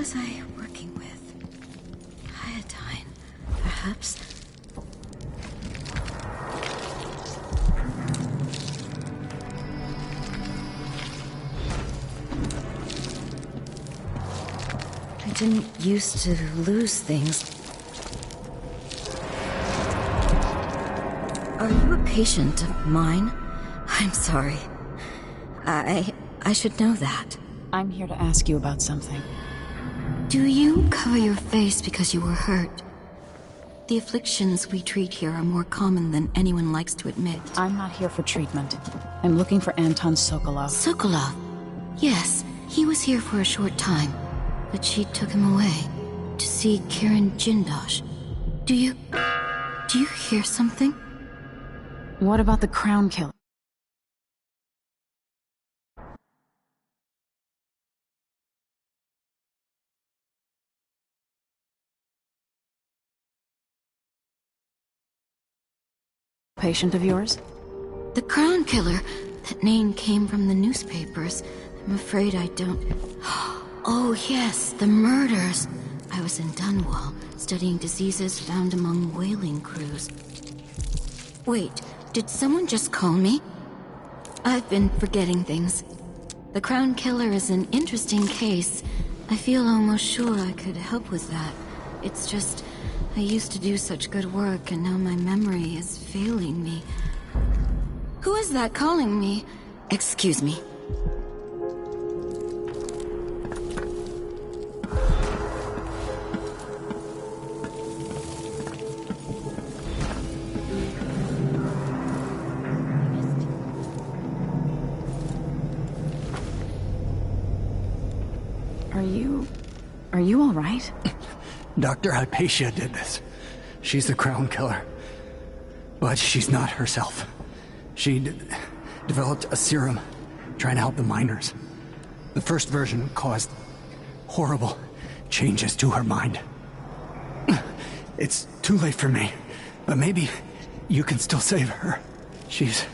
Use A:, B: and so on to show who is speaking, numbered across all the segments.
A: was I working with? Iodine, perhaps? I didn't used to lose things. Are you a patient of mine? I'm sorry. I should know that.
B: I'm here to ask you about something.
A: Do you cover your face because you were hurt? The afflictions we treat here are more common than anyone likes to admit.
B: I'm not here for treatment. I'm looking for Anton Sokolov.
A: Sokolov? Yes, he was here for a short time, but she took him away to see Kirin Jindosh. Do you hear something?
B: What about the Crown Killer? Patient of yours?
A: The Crown Killer. That name came from the newspapers. I'm afraid I don't... Oh yes, the murders. I was in Dunwall, studying diseases found among whaling crews. Wait, did someone just call me? I've been forgetting things. The Crown Killer is an interesting case. I feel almost sure I could help with that. It's just... I used to do such good work, and now my memory is failing me. Who is that calling me? Excuse me.
B: Are you all right?
C: Dr. Hypatia did this. She's the Crown Killer. But she's not herself. She developed a serum trying to help the miners. The first version caused horrible changes to her mind. It's too late for me, but maybe you can still save her. She's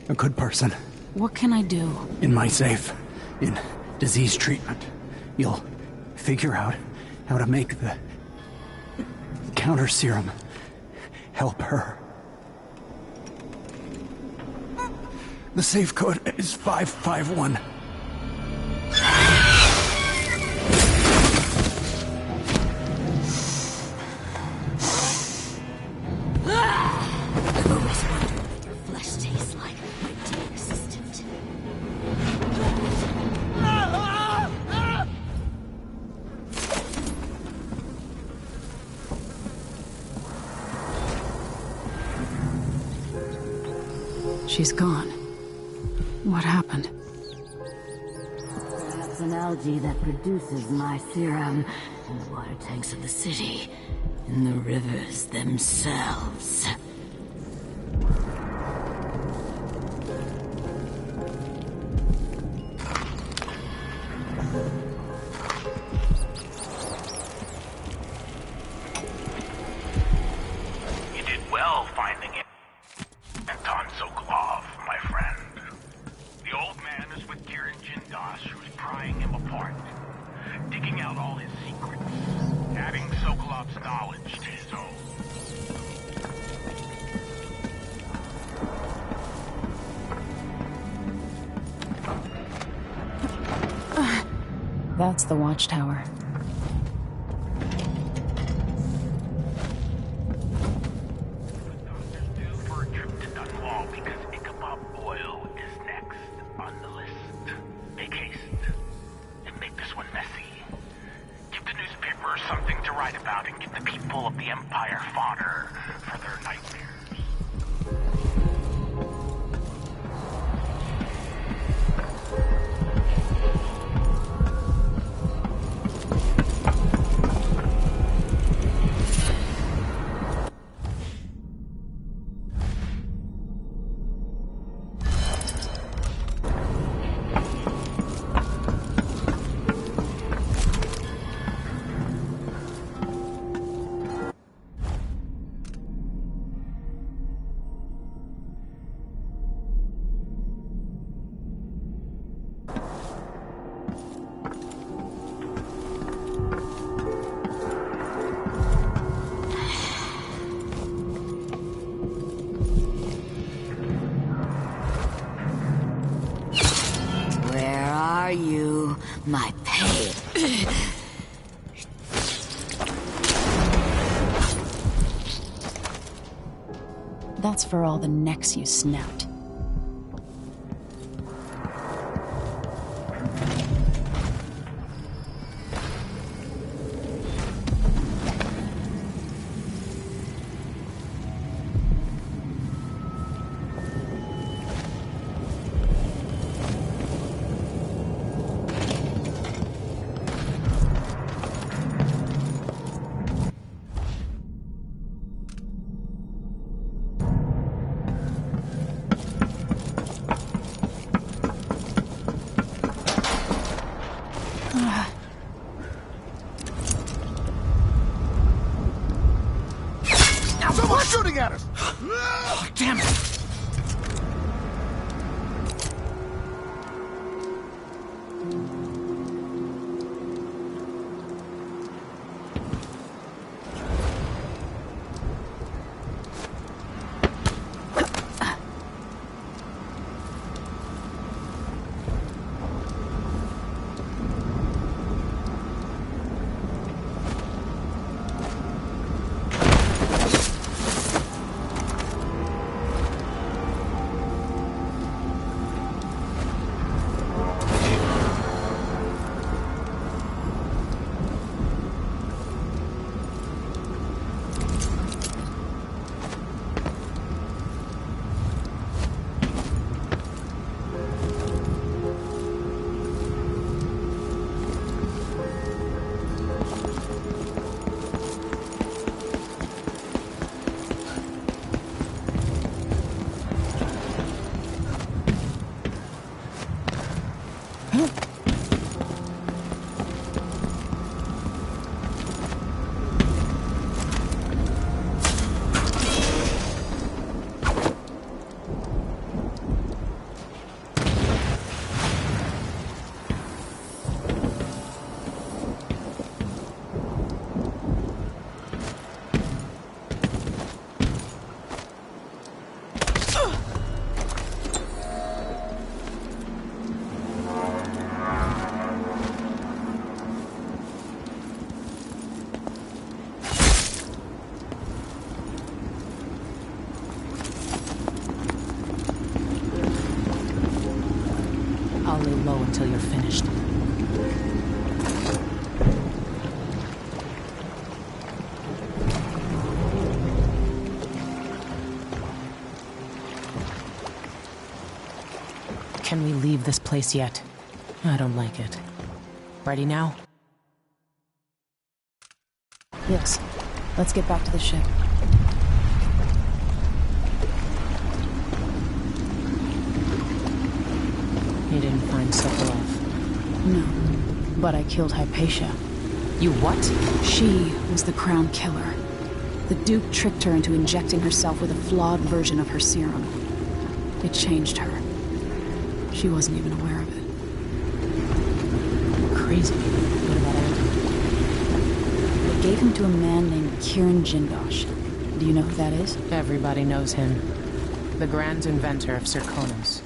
C: a good person.
B: What can I do?
C: In my safe, in disease treatment, you'll figure out how to make the counter serum help her. The safe code is 551.
A: I've always wondered what your flesh tastes like, my dear assistant.
B: She's gone. What happened?
A: Perhaps an algae that produces my serum in the water tanks of the city, in the rivers themselves.
D: You did well finding it. Anton Sokolov, my friend. The old man is with Kirin Jindosh, who's prying him apart, digging out all his secrets, adding Sokolov's knowledge to his own.
B: That's the watchtower.
D: Doctors due for a trip to Dunwall because Ichabod oil is next on the list. Make haste and make this one messy. Give the newspapers something to write about and give the people of the Empire fodder for their nightmares.
A: My pay.
B: That's for all the necks you snapped.
E: Someone's shooting at us!
C: Oh, damn it!
B: I'll lay low until you're finished. Can we leave this place yet? I don't like it. Ready now? Yes. Let's get back to the ship. You didn't find Sokolov? No, but I killed Hypatia. You what? She was the Crown Killer. The Duke tricked her into injecting herself with a flawed version of her serum. It changed her. She wasn't even aware of it. Crazy. What about Anton? They gave him to a man named Kieran Jindosh. Do you know who that is? Everybody knows him. The grand inventor of Zirconos.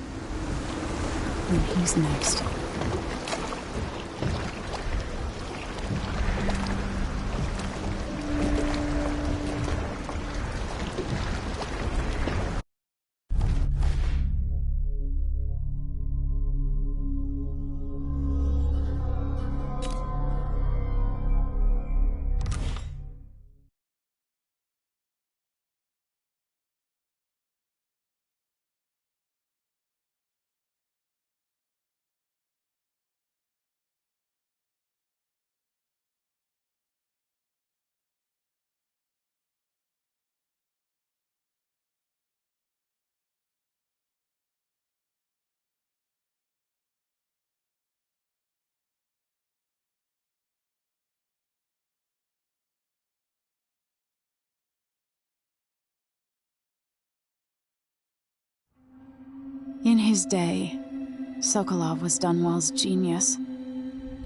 B: And he's next. In his day, Sokolov was Dunwall's genius.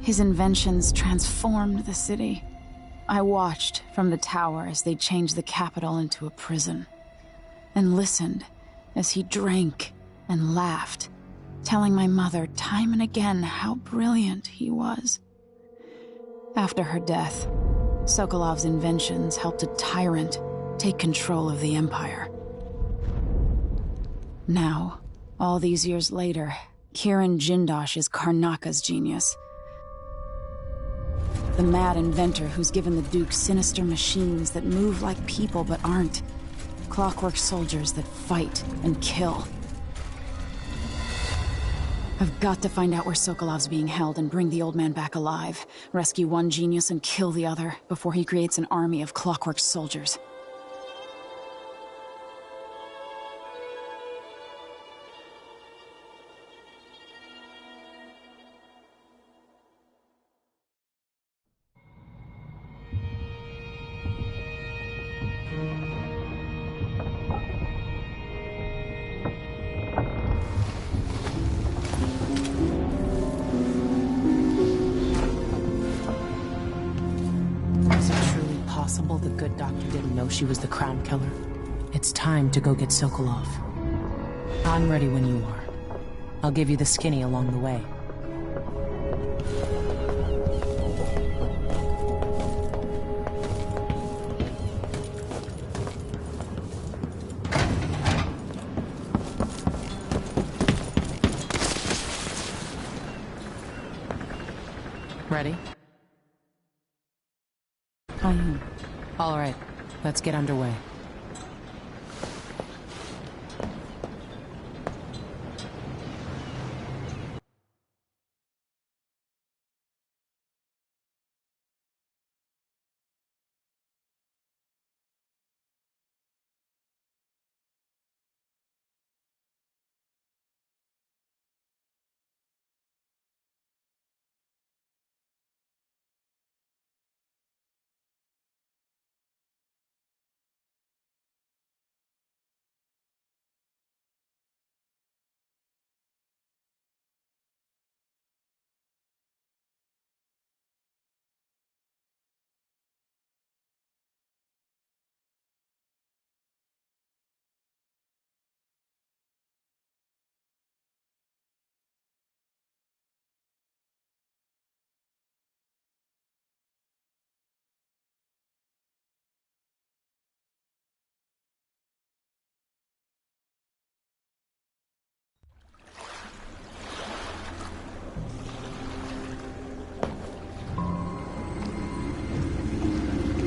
B: His inventions transformed the city. I watched from the tower as they changed the capital into a prison, and listened as he drank and laughed telling my mother time and again how brilliant he was. After her death, Sokolov's inventions helped a tyrant take control of the Empire. Now, all these years later, Kirin Jindosh is Karnaka's genius. The mad inventor who's given the Duke sinister machines that move like people but aren't. Clockwork soldiers that fight and kill. I've got to find out where Sokolov's being held and bring the old man back alive. Rescue one genius and kill the other before he creates an army of clockwork soldiers.
F: The good doctor didn't know she was the Crown Killer. It's time to go get Sokolov. I'm ready when you are. I'll give you the skinny along the way. Ready?
B: I am.
F: All right, let's get underway.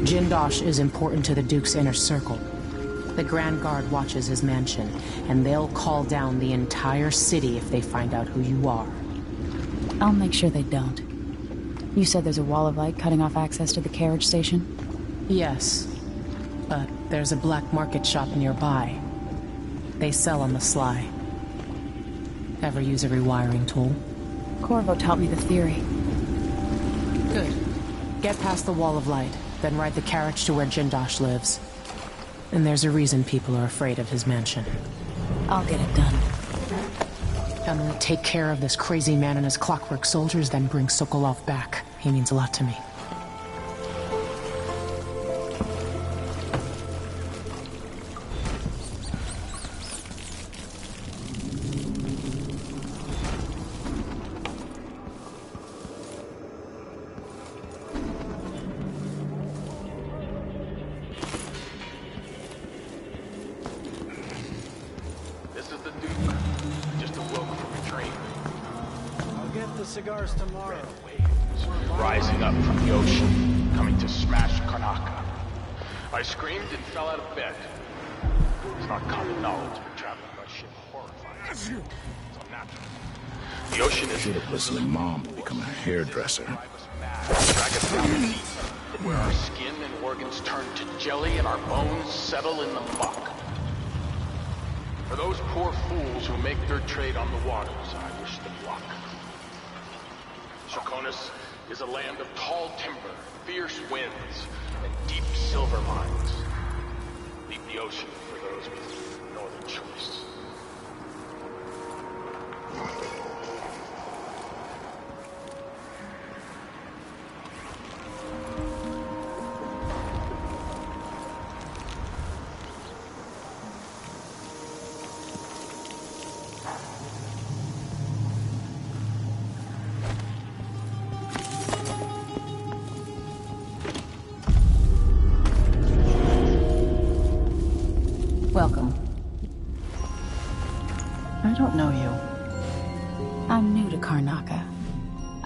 F: Jindosh is important to the Duke's inner circle. The Grand Guard watches his mansion, and they'll call down the entire city if they find out who you are.
B: I'll make sure they don't. You said there's a wall of light cutting off access to the carriage station?
F: Yes, but there's a black market shop nearby. They sell on the sly. Ever use a rewiring tool?
B: Corvo taught me the theory.
F: Good. Get past the wall of light, then ride the carriage to where Jindosh lives. And there's a reason people are afraid of his mansion.
B: I'll get it done.
F: Emily, take care of this crazy man and his clockwork soldiers, then bring Sokolov back. He means a lot to me.
E: Cigars tomorrow.
D: Rising up from the ocean, coming to smash Karnaka. I screamed and fell out of bed. It's not common knowledge, but traveling by ship horrifying. It's unnatural. The ocean is...
E: Should have listened to Mom to become a hairdresser.
D: Drag us down deep, where our skin and organs turn to jelly and our bones settle in the muck. For those poor fools who make their trade on the waters, I wish them luck. Shokonis is a land of tall timber, fierce winds, and deep silver mines. Leave the ocean for those with no other choice.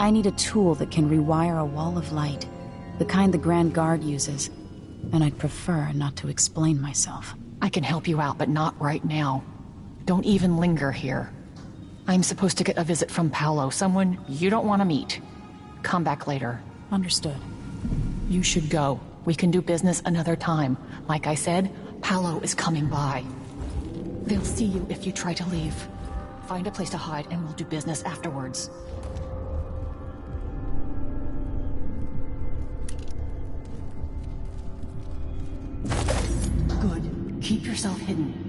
B: I need a tool that can rewire a wall of light, the kind the Grand Guard uses, and I'd prefer not to explain myself.
G: I can help you out, but not right now. Don't even linger here. I'm supposed to get a visit from Paolo, someone you don't want to meet. Come back later.
B: Understood.
G: You should go. We can do business another time. Like I said, Paolo is coming by. They'll see you if you try to leave. Find a place to hide and we'll do business afterwards. Good. Keep yourself hidden.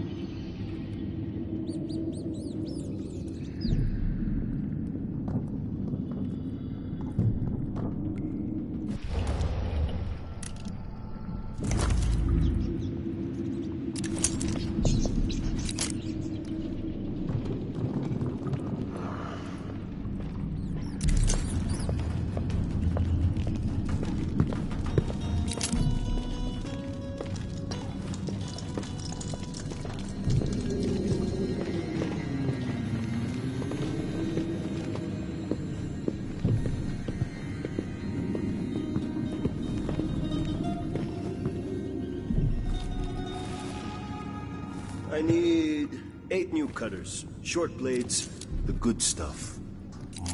H: I need 8 new cutters, short blades, the good stuff.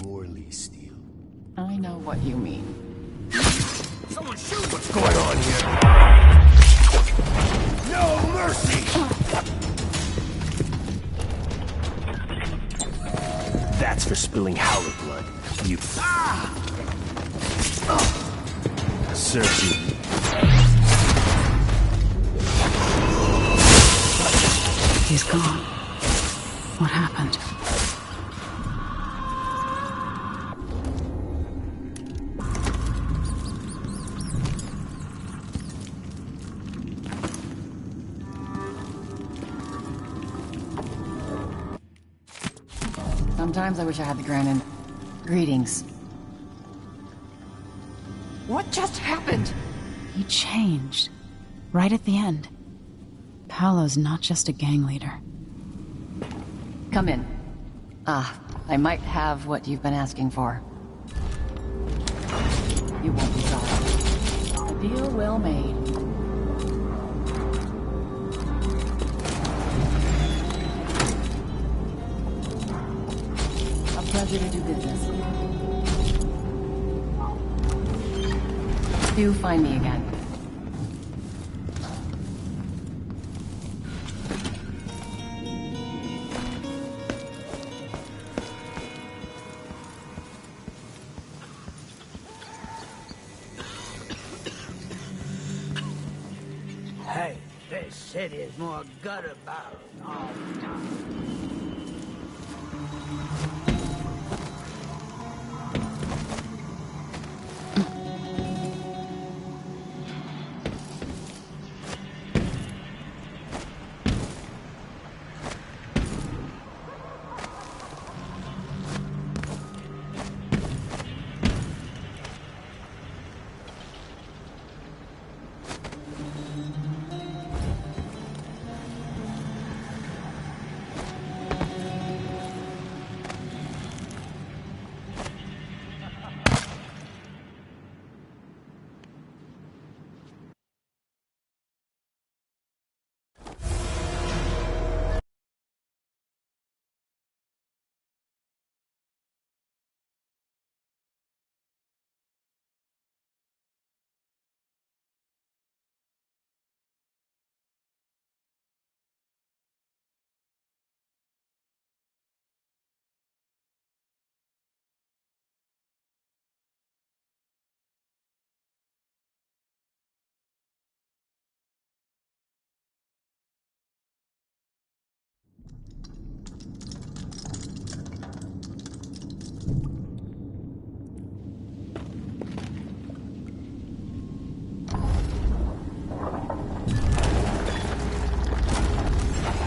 H: Morley steel.
G: I know what you mean.
H: Someone shoot! What's going on here? No mercy! That's for spilling howler blood. You. Serves you.
B: He's gone. What happened?
G: Sometimes I wish I had the Grannon. Greetings. What just happened?
B: He changed. Right at the end. Paolo's not just a gang leader.
G: Come in. I might have what you've been asking for. You won't be sorry. A deal well made. A pleasure to do business. Do find me again.
I: Hey, this city is more gutter barrels all the time.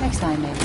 G: Next time, maybe.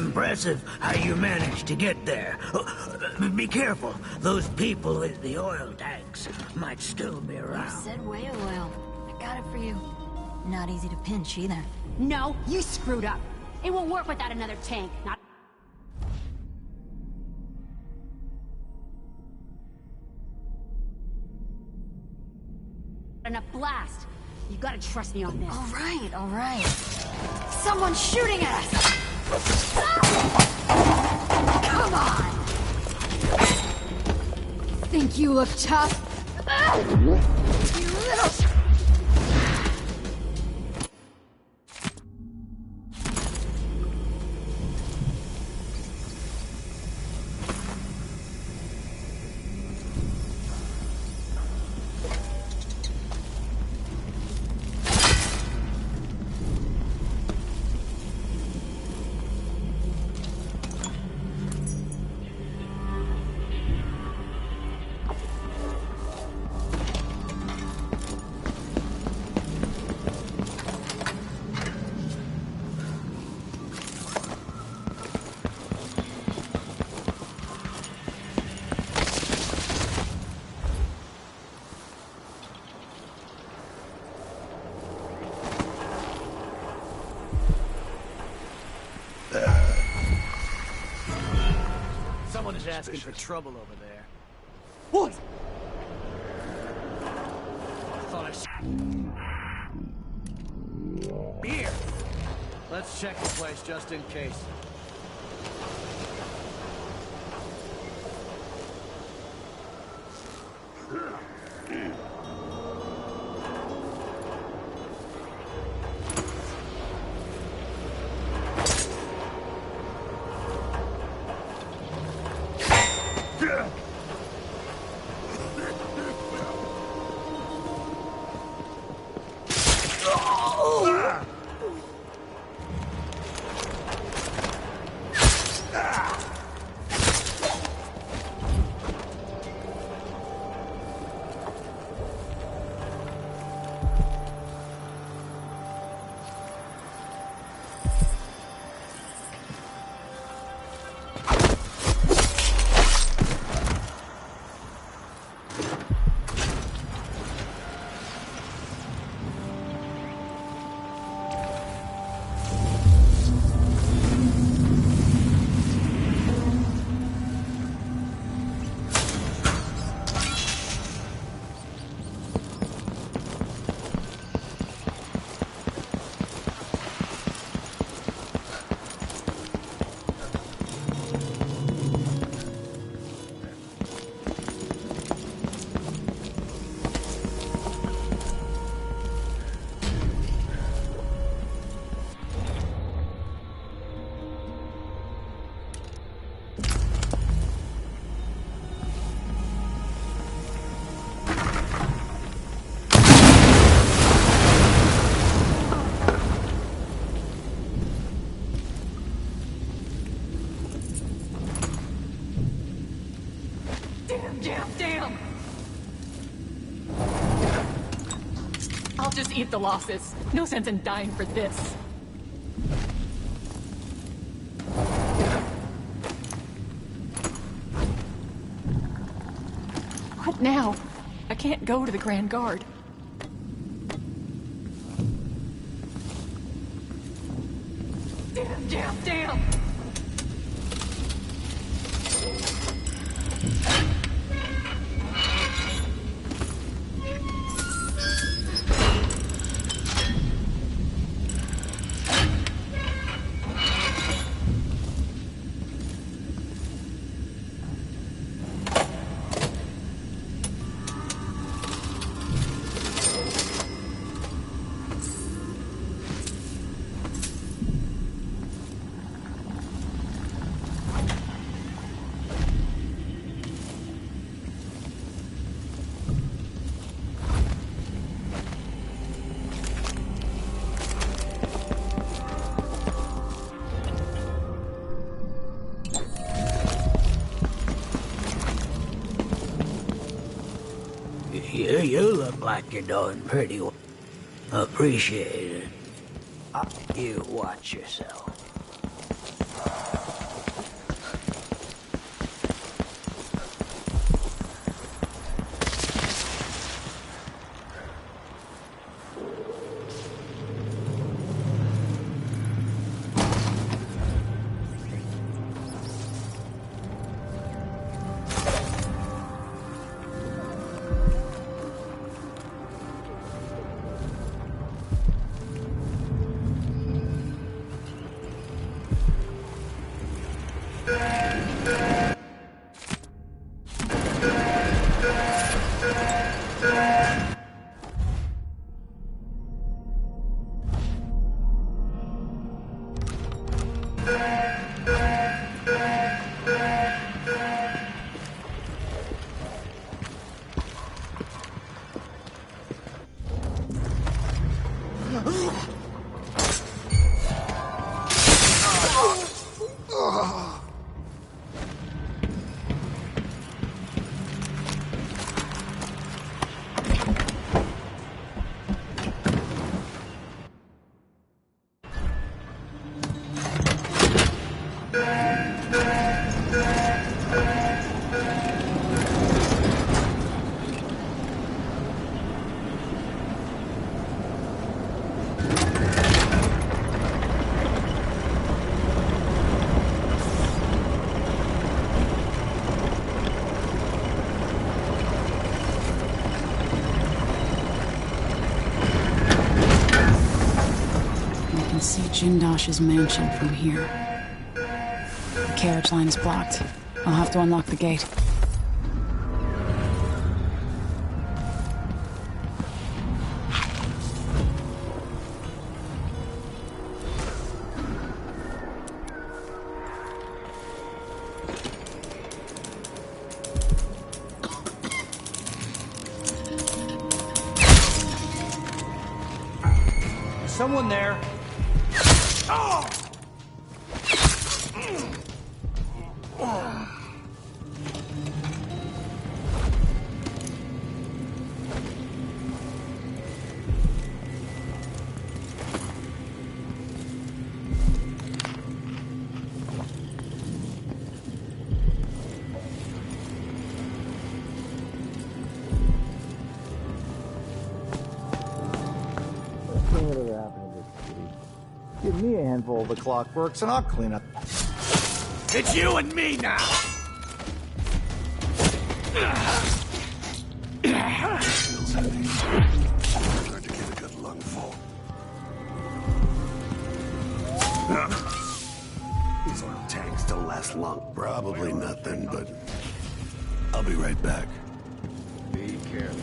I: impressive how you managed to get there. Be careful. Those people with the oil tanks might still be
A: You
I: around.
A: said whale oil. I got it for you. Not easy to pinch either.
J: No, you screwed up. It won't work without another tank. Not. Enough blast. You gotta trust me on this.
A: All right, all right. Someone's shooting at us! Come on! Think you look tough? You little...
K: Someone is asking for trouble over there.
C: What?
K: I thought I saw... Here! Let's check the place just in case.
G: Damn! I'll just eat the losses. No sense in dying for this. What now? I can't go to the Grand Guard. Damn!
I: You look like you're doing pretty well. Appreciate it. You watch yourself.
B: See Jindosh's mansion from here. The carriage line is blocked. I'll have to unlock the gate.
K: Is someone there? Oh!
L: Give me a handful of the clockworks and I'll clean up.
K: It's you and me now!
E: Feels heavy. Hard to get a good lungful. These oil tanks don't last long. Probably nothing, but I'll be right back.
H: Be careful.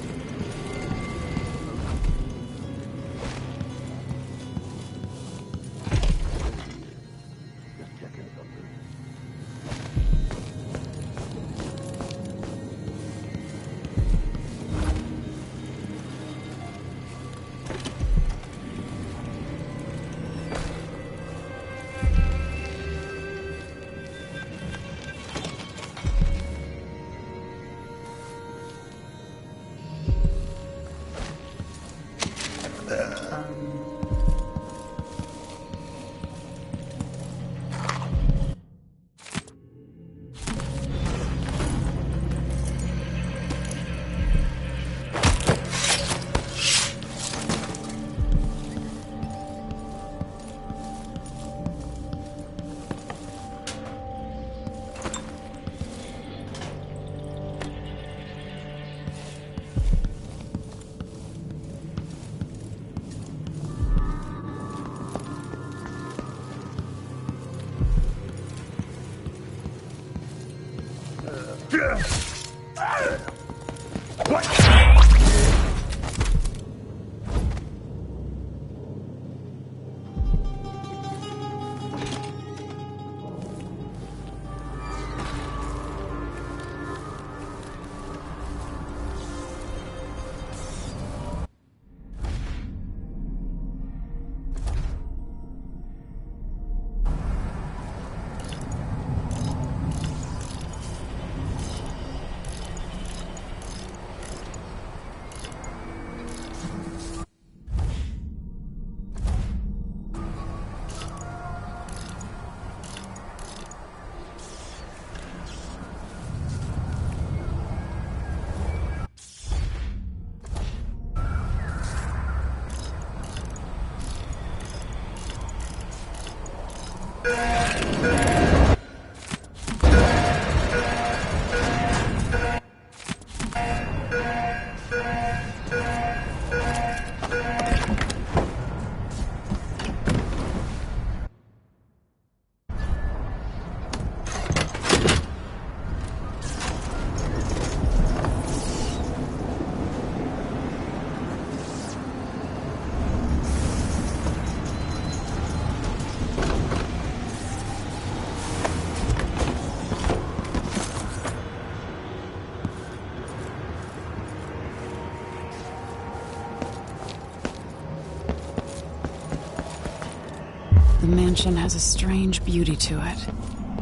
B: The mansion has a strange beauty to it,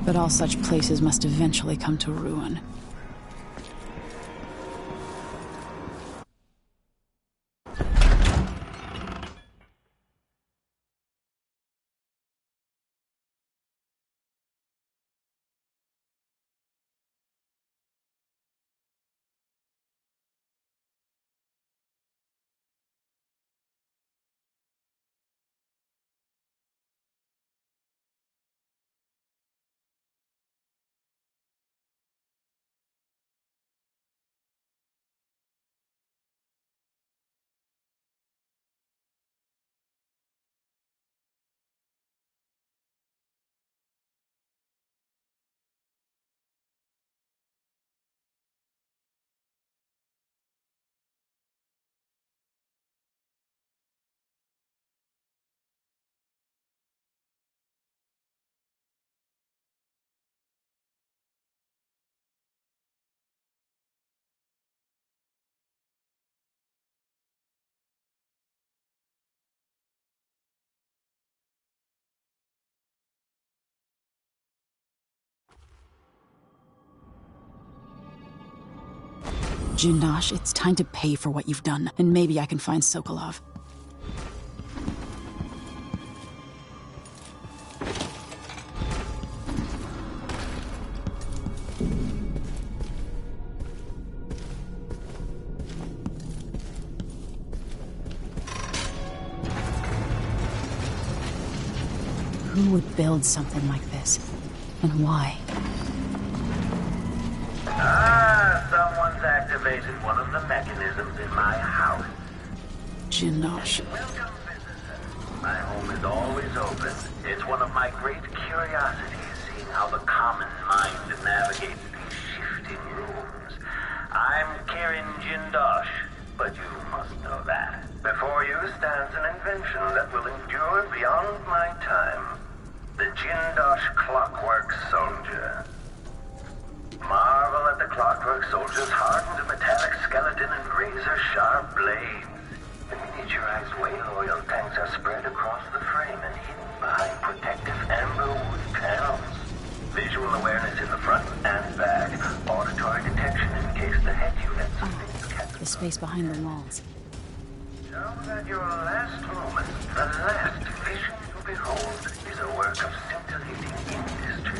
B: but all such places must eventually come to ruin. Jindosh, it's time to pay for what you've done, and maybe I can find Sokolov. Who would build something like this? And why?
D: Someone's activated one of the mechanisms in my house.
B: Jindosh.
D: Welcome, visitor. My home is always open. It's one of my great curiosities, seeing how the common mind navigates these shifting rooms. I'm Kirin Jindosh, but you must know that. Before you stands an invention that will endure beyond my time. The Jindosh Clockwork Soldier. Marvel at the Clockwork Soldier's hardened metallic skeleton and razor-sharp blades. The miniaturized whale oil tanks are spread across the frame and hidden behind protective amber wood panels. Visual awareness in the front and back. Auditory detection in case the head unit sustains
B: The space behind the walls.
D: So that your last moment, the last vision you behold, is a work of scintillating industry.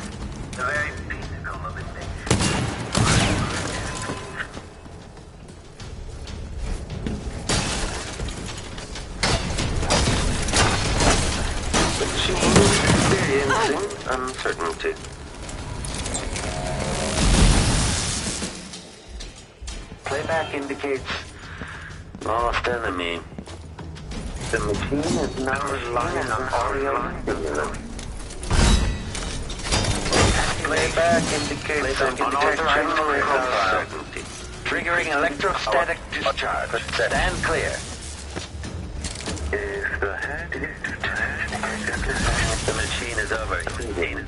D: The very pinnacle of invention. Experiencing uncertainty. Playback indicates lost enemy. The machine is now relying on audio stimulus. Playback indicates unauthorized uncertainty. Triggering electrostatic discharge. Stand clear. If the head is detached, the machine is overheating.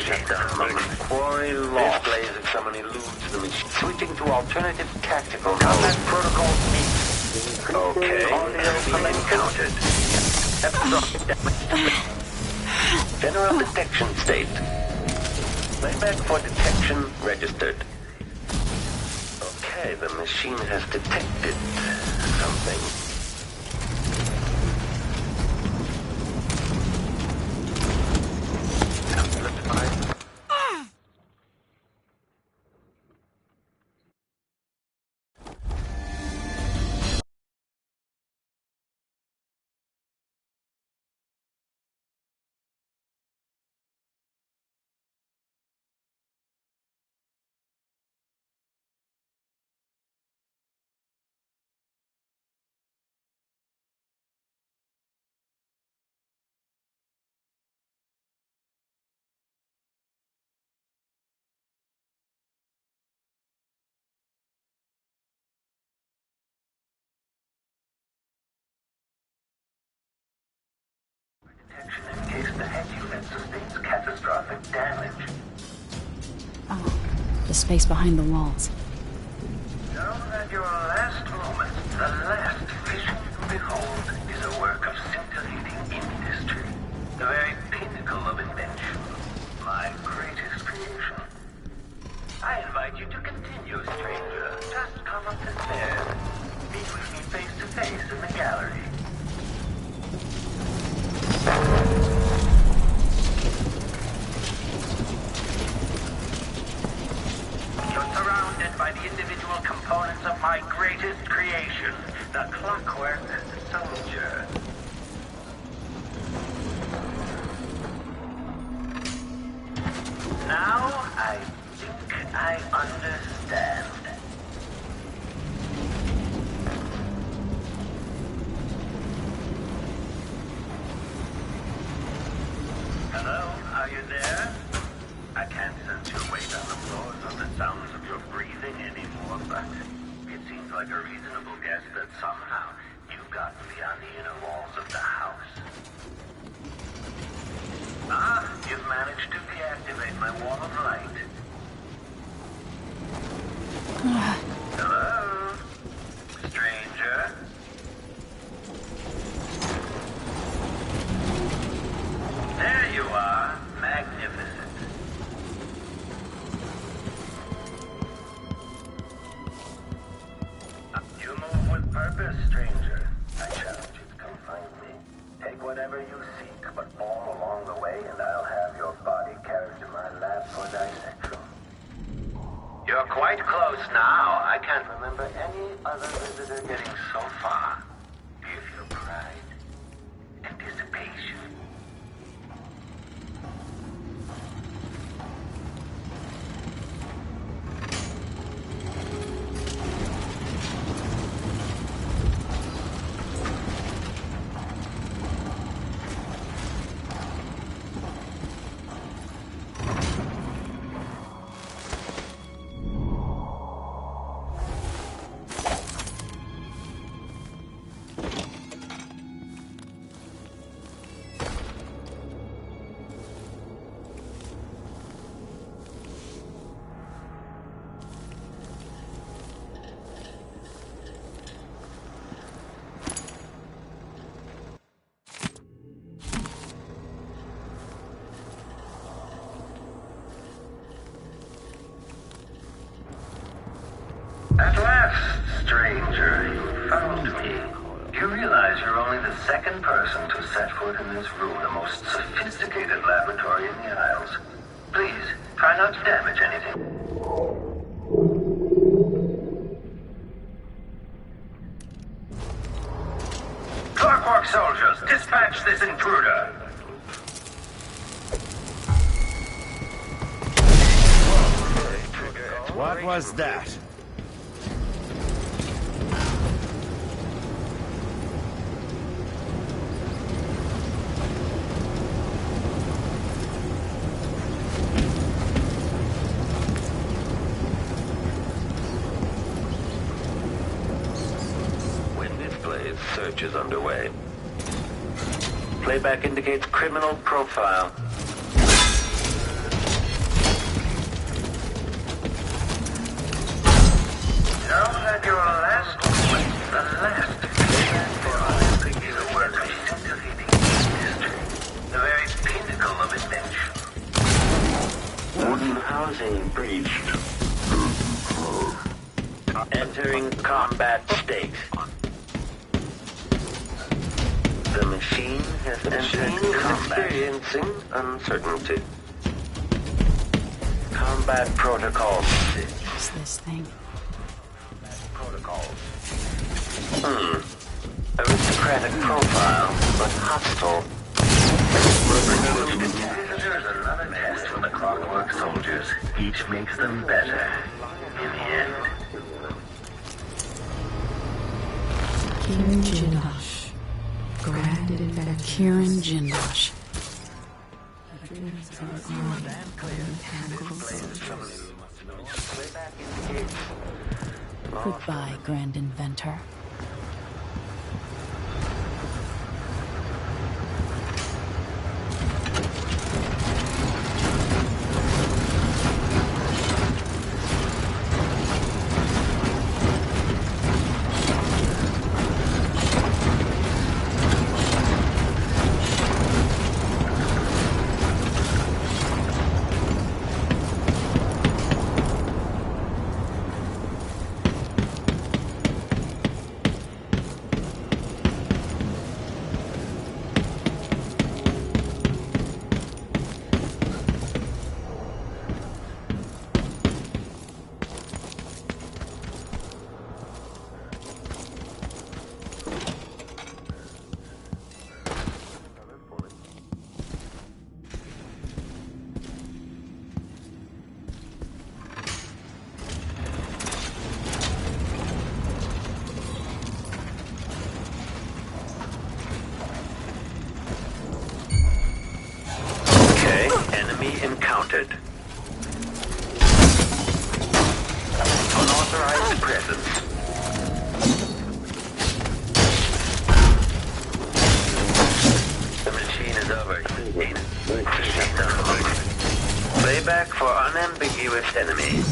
D: Shut down. Quarry lost. Displays if someone eludes the machine. Switching to alternative tactical mode. Combat protocol meets. Okay. Audio encountered. General detection state. Playback for detection registered. Okay, the machine has detected something. In case the head unit sustains catastrophic damage.
B: Oh, the space behind the walls.
D: So that your last moment, the last vision you behold, is a work of scintillating industry. The very pinnacle of invention. My greatest creation. I invite you to continue, stranger. Just come up the stairs. Meet with me face to face in the gallery. You're surrounded by the individual components of my greatest creation, the Clockwork Soldier. Now I think I understand. Hello, are you there? I can't sense your weight on the floors or the sounds of your breathing anymore, but it seems like a reasonable guess that somehow you've gotten beyond the inner walls of the house. Ah, you've managed to deactivate my wall of light. Hello? Stranger? There you are. Magnificent.
M: You're quite close now. I can't remember any other visitor getting so far. Do you feel pride? Anticipation? At last, stranger, you found me. You realize you're only the second person to set foot in this room, the most sophisticated laboratory in the Isles. Please, try not to damage anything. Clockwork soldiers, dispatch this intruder!
L: What was that?
M: Search is underway. Playback indicates criminal profile. Now that your last point, the last playback for Olympic is a work of scintillating history, the very pinnacle of invention. Wooden housing breached. Entering combat state. The machine has entered combat. Experiencing uncertainty. Combat protocols.
B: What's this thing?
M: Protocols. Aristocratic profile, but hostile. There's another test for the clockwork soldiers. Each makes them better. In the end.
B: Kieran Jindosh. Grand Inventor. Kieran Jindosh. Goodbye, Grand Inventor.
M: Encountered. Unauthorized presence. The machine is overheating. Playback for unambiguous enemy.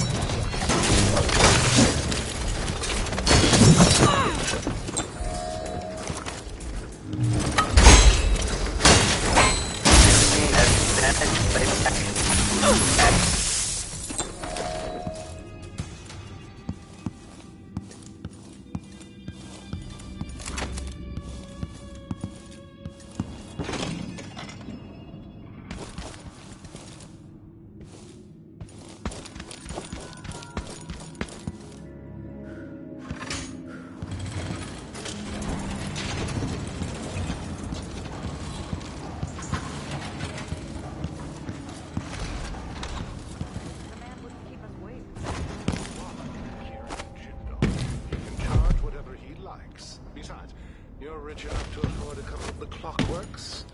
N: rich enough to afford a couple of the clockworks?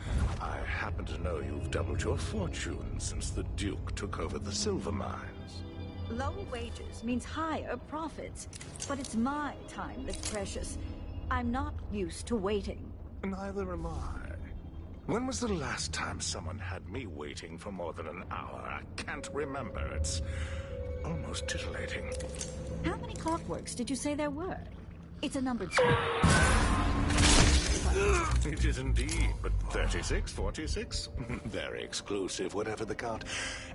N: I happen to know you've doubled your fortune since the Duke took over the silver mines.
O: Low wages means higher profits, but it's my time that's precious. I'm not used to waiting.
N: Neither am I. When was the last time someone had me waiting for more than an hour? I can't remember. It's almost titillating.
O: How many clockworks did you say there were? It's a numbered street.
N: It is indeed, but 36, 46? Very exclusive, whatever the count.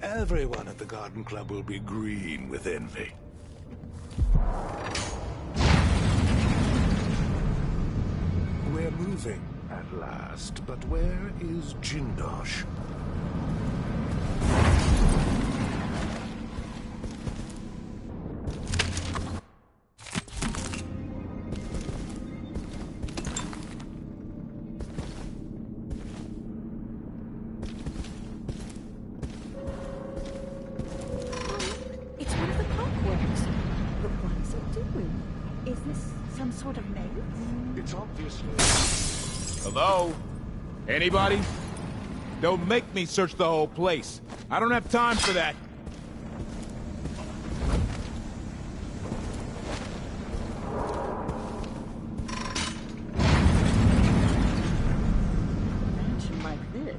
N: Everyone at the Garden Club will be green with envy. We're moving at last, but where is Jindosh?
O: It's one of the clockworks. But what is it doing? Is this some sort of maze?
N: It's obviously...
P: Hello? Anybody? Don't make me search the whole place. I don't have time for that.
O: Mansion like this.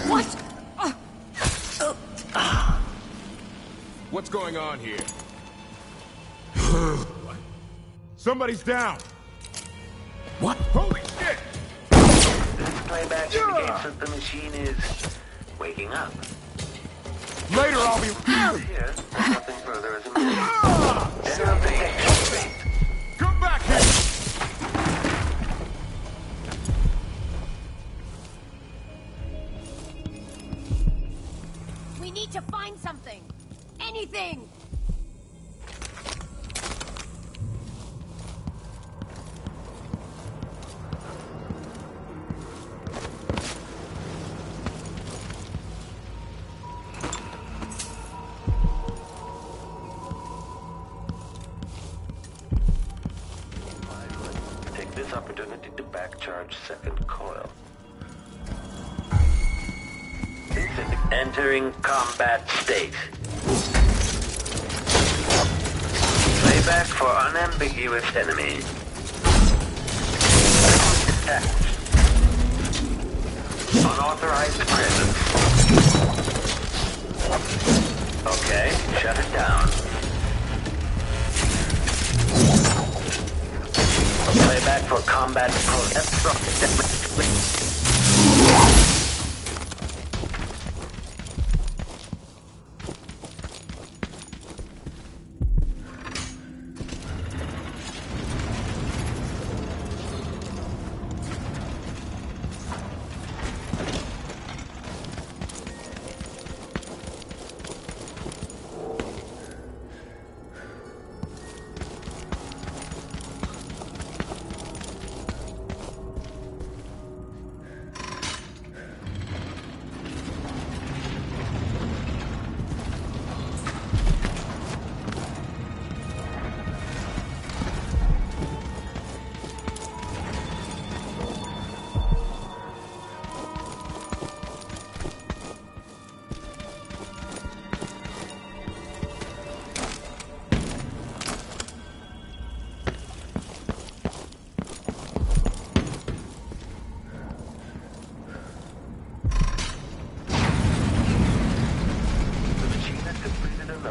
P: What? What's going on here? Somebody's down. What? Holy shit!
M: This playback indicates that the machine is waking up.
P: Later I'll be...
M: Here, there's nothing further as a minute. Interrupt detection.
P: Come back here!
J: We need to find something. Anything.
M: Take this opportunity to back-charge second coil. Entering combat state. Playback for unambiguous enemy. Attached. Unauthorized presence. Okay, shut it down. Playback for combat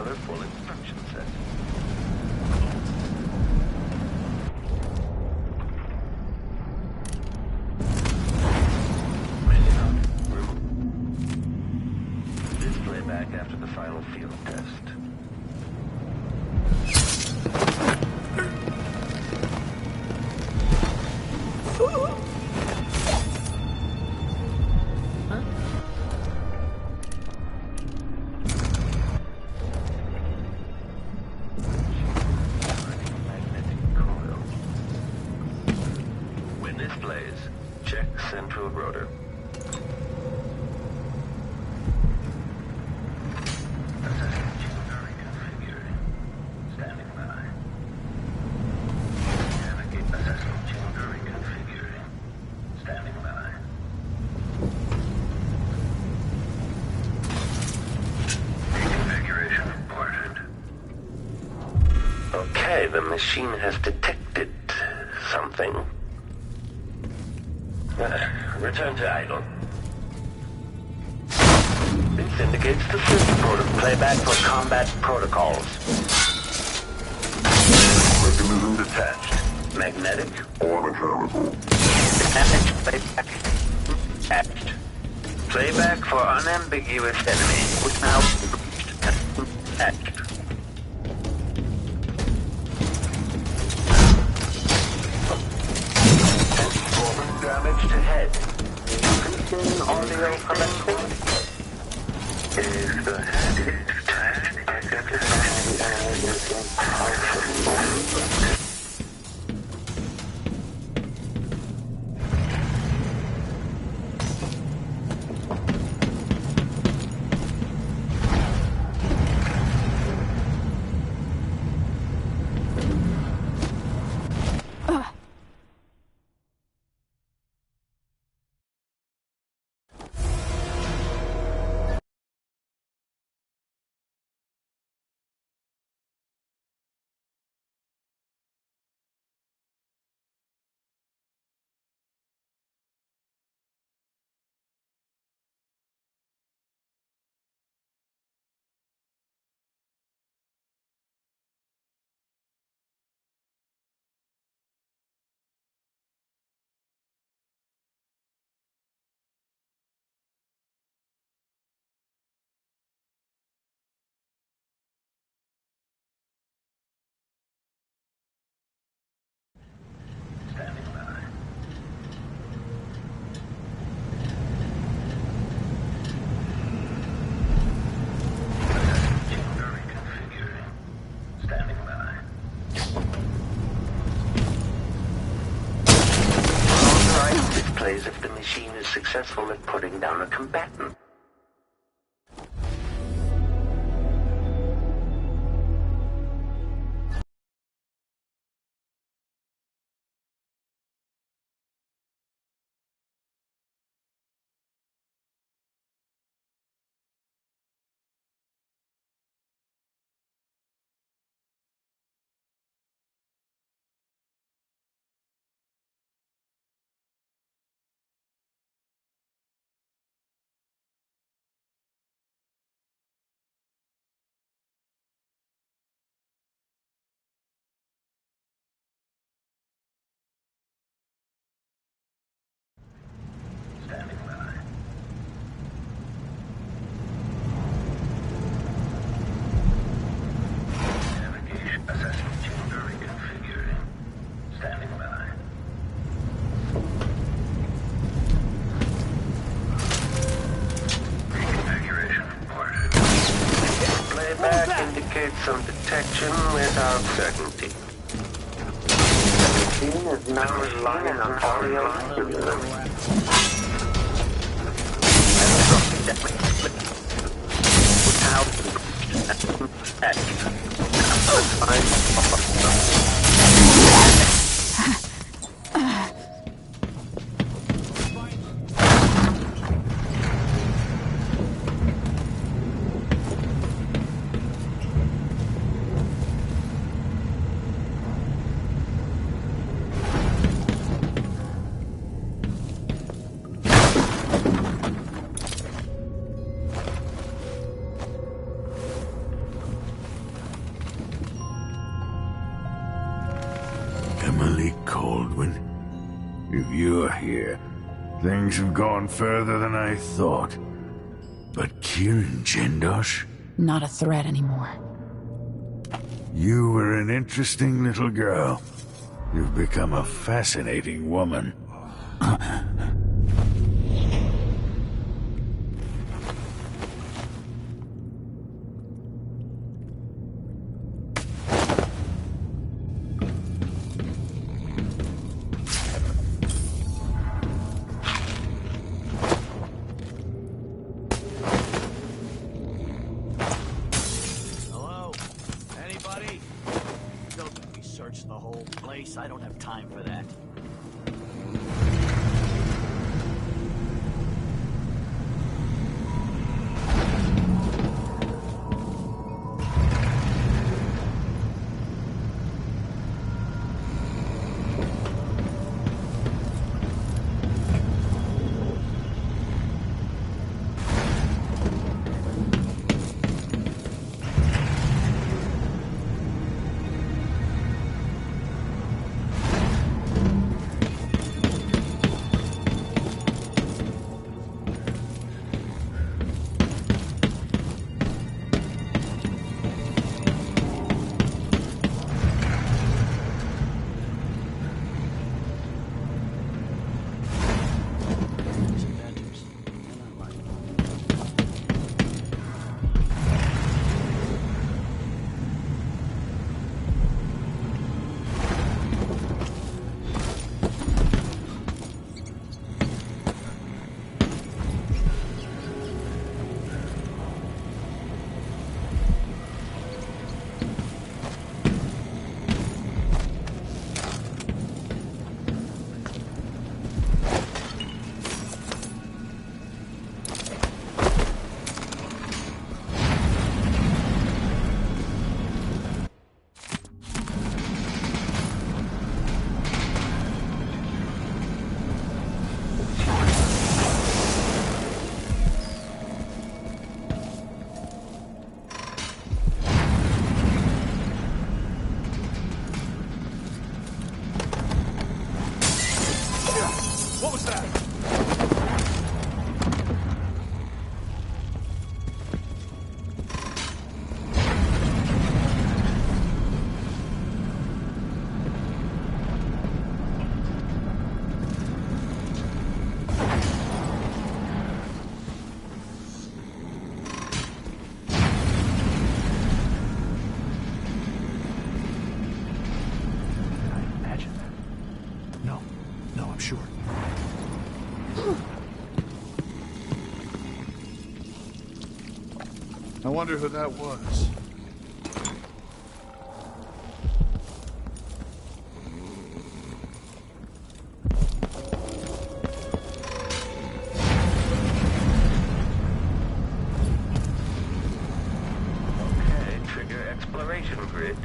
M: another full instruction set. This playback after the final field test. centrifugal rotor. Assessment chamber reconfigured. Standing by. Navigate assessment chamber reconfigured. Standing by. Reconfiguration reported. Okay, the machine has detected something. Return to idle. This indicates the switchboard of playback for combat protocols. Mechanism detached. Magnetic or mechanical. Detached playback. Detached. Playback for unambiguous enemy. Which now detached. Damage to head. Increasing audio connectivity. If the head is detached, identify the enemy using powerful. Standing by. Assessment chamber reconfiguring. Standing by. Authorized displays if the machine is successful at putting down a combatant. Standing by. Navigation assessment chamber reconfiguring. Standing by. Reconfiguration reported. Playback indicates some detection without certainty. The machine is now relying on audio stimulus.
N: If you're here, things have gone further than I thought. But Kieran Jendosh?
B: Not a threat anymore.
N: You were an interesting little girl. You've become a fascinating woman.
K: this. I don't have time for that.
P: What was that?
N: I wonder who that was.
M: Okay, trigger exploration grid.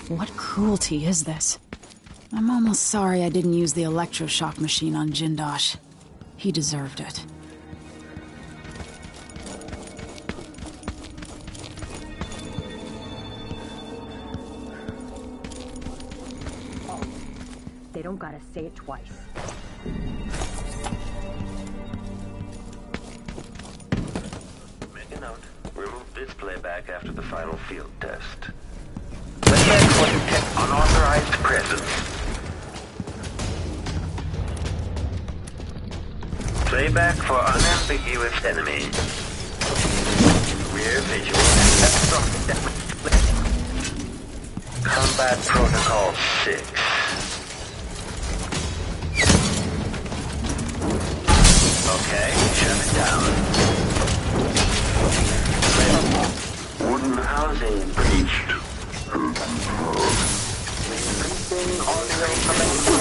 B: What cruelty is this? I'm almost sorry I didn't use the electroshock machine on Jindosh. He deserved it.
J: They don't gotta say it twice.
M: Make a note. Remove this playback after the final field test. Playback for detect unauthorized presence. Playback for unambiguous enemy. Rear visual. Combat Protocol 6. Okay, shut it down. Wooden housing breached. Anything on your information?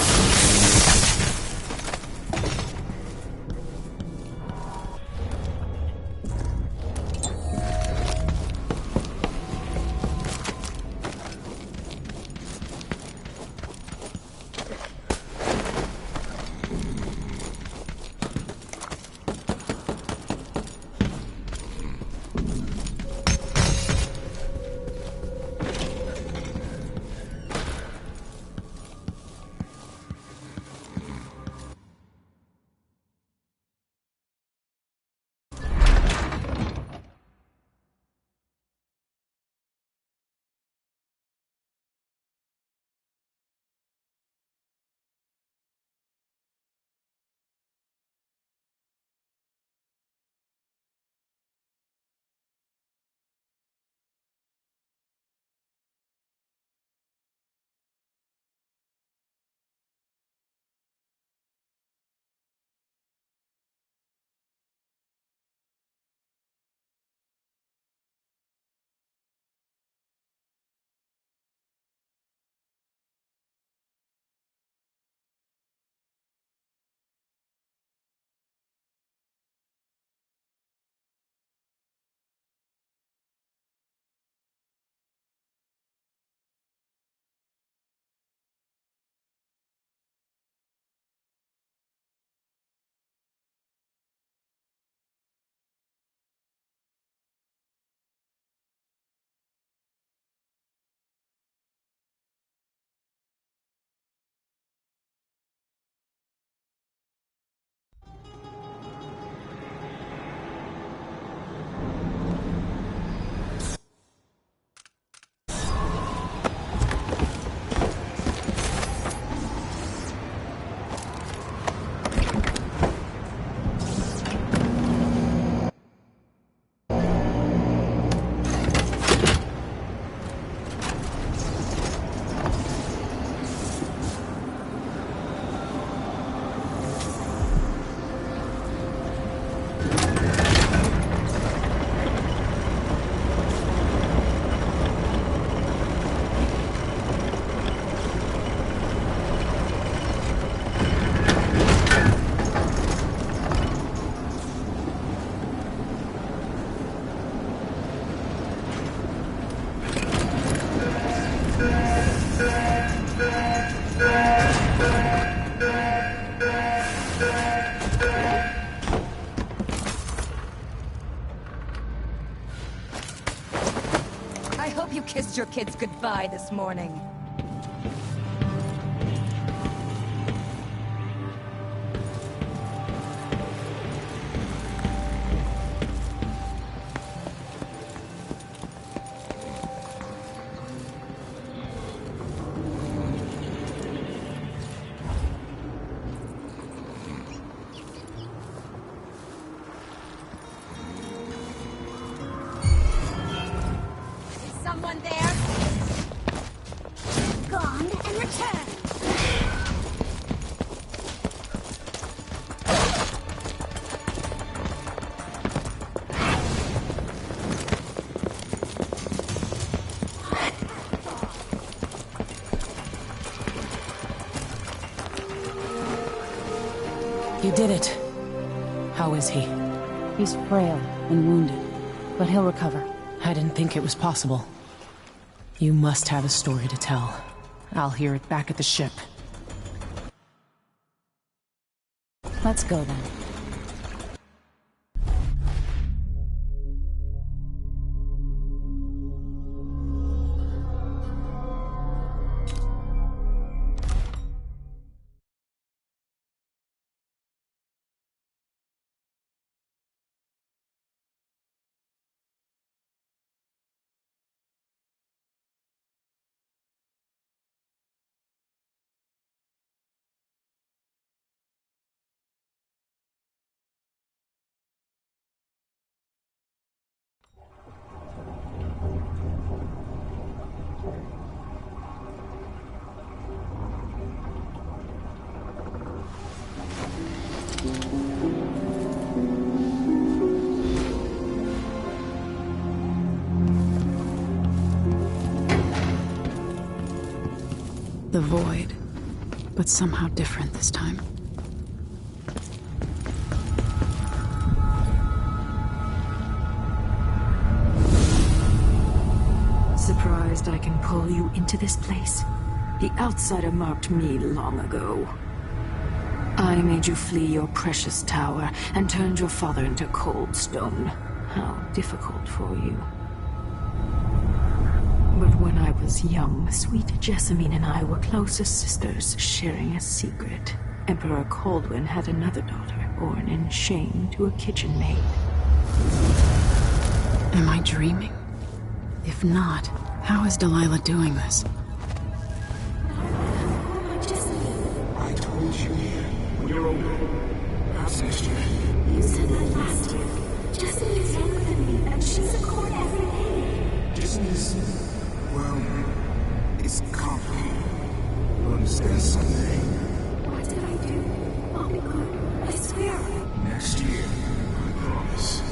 Q: your kids goodbye this morning.
J: Someone there? Gone and returned.
B: You did it. How is he?
F: He's frail and wounded, but he'll recover.
B: I didn't think it was possible. You must have a story to tell. I'll hear it back at the ship.
F: Let's go then. The void, but somehow different this time.
R: Surprised I can pull you into this place? The outsider marked me long ago. I made you flee your precious tower and turned your father into cold stone. How difficult for you. But when I was young, sweet Jessamine and I were close as sisters, sharing a secret. Emperor Kaldwin had another daughter, born in shame to a kitchen maid.
B: Am I dreaming? If not, how is Delilah doing this?
S: I told you when you're older. Perhaps next year.
R: You said that last year. Jessamine is younger than me, and she's a court every day.
S: Jessamine well, it's complicated. You'll understand someday.
R: What did I do? I'll be good. I swear.
S: Next year, I promise.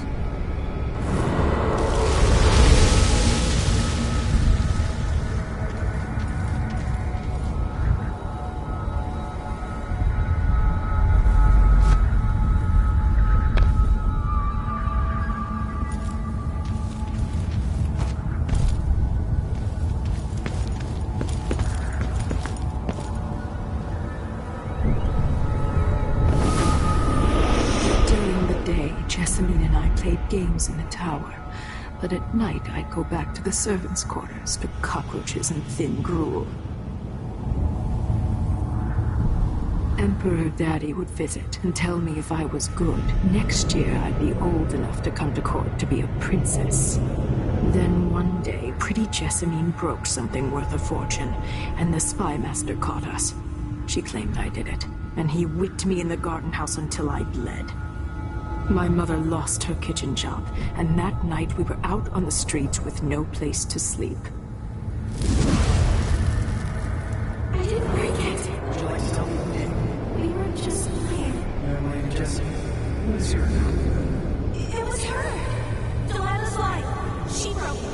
R: Games in the tower, but at night I'd go back to the servants' quarters to cockroaches and thin gruel. Emperor Daddy would visit and tell me if I was good. Next year I'd be old enough to come to court to be a princess. Then one day, pretty Jessamine broke something worth a fortune, and the spy master caught us. She claimed I did it, and he whipped me in the garden house until I bled. My mother lost her kitchen job, and that night we were out on the streets with no place to sleep.
S: I didn't break it. Would you like to tell me who did?
R: We were just playing.
S: Emily, Jesse, who is here now?
J: It was her! Delilah's life. She broke it.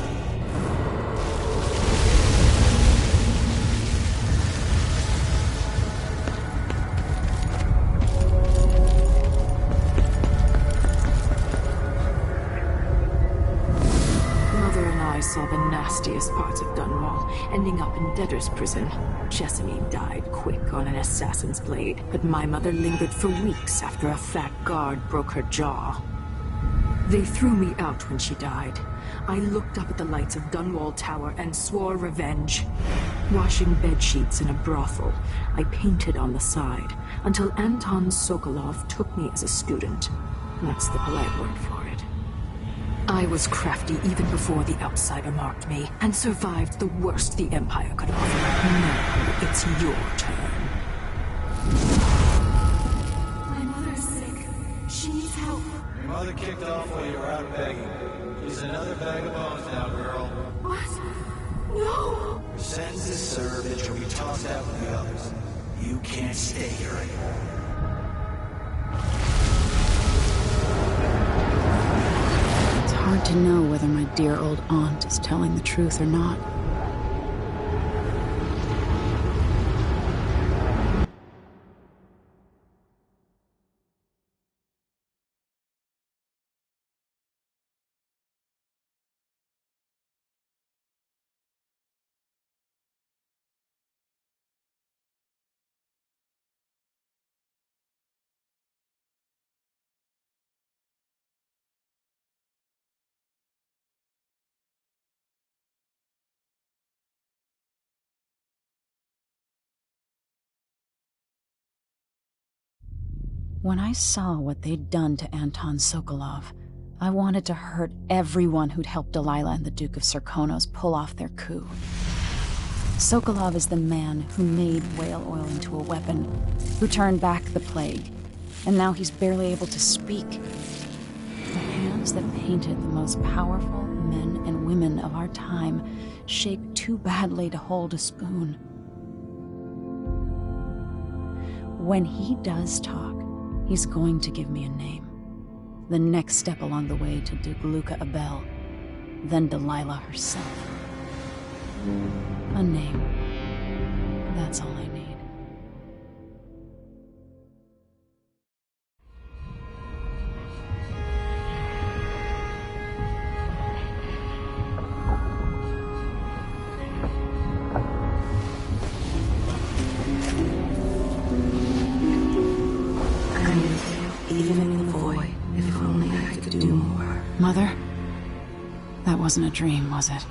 R: Saw the nastiest parts of Dunwall, ending up in debtor's prison. Jessamine died quick on an assassin's blade, but my mother lingered for weeks after a fat guard broke her jaw. They threw me out when she died, I looked up at the lights of Dunwall Tower and swore revenge. Washing bedsheets in a brothel, I painted on the side, until Anton Sokolov took me as a student. That's the polite word for it. I was crafty even before the outsider marked me, and survived the worst the Empire could offer. Now it's your turn.
S: My mother's sick. She needs help.
K: Your mother kicked off while you were out begging. She's another bag of bones now, girl.
S: What? No!
K: Your sentence is served and you'll be tossed out with the others. You can't stay here anymore.
B: It's hard to know whether my dear old aunt is telling the truth or not. When I saw what they'd done to Anton Sokolov, I wanted to hurt everyone who'd helped Delilah and the Duke of Serkonos pull off their coup. Sokolov is the man who made whale oil into a weapon, who turned back the plague, and now he's barely able to speak. The hands that painted the most powerful men and women of our time shaped too badly to hold a spoon. When he does talk, he's going to give me a name. The next step along the way to Duke Luca Abel, then Delilah herself. A name. That's all I need.
R: Even in the void, if only I could do more.
B: Mother? That wasn't a dream, was it?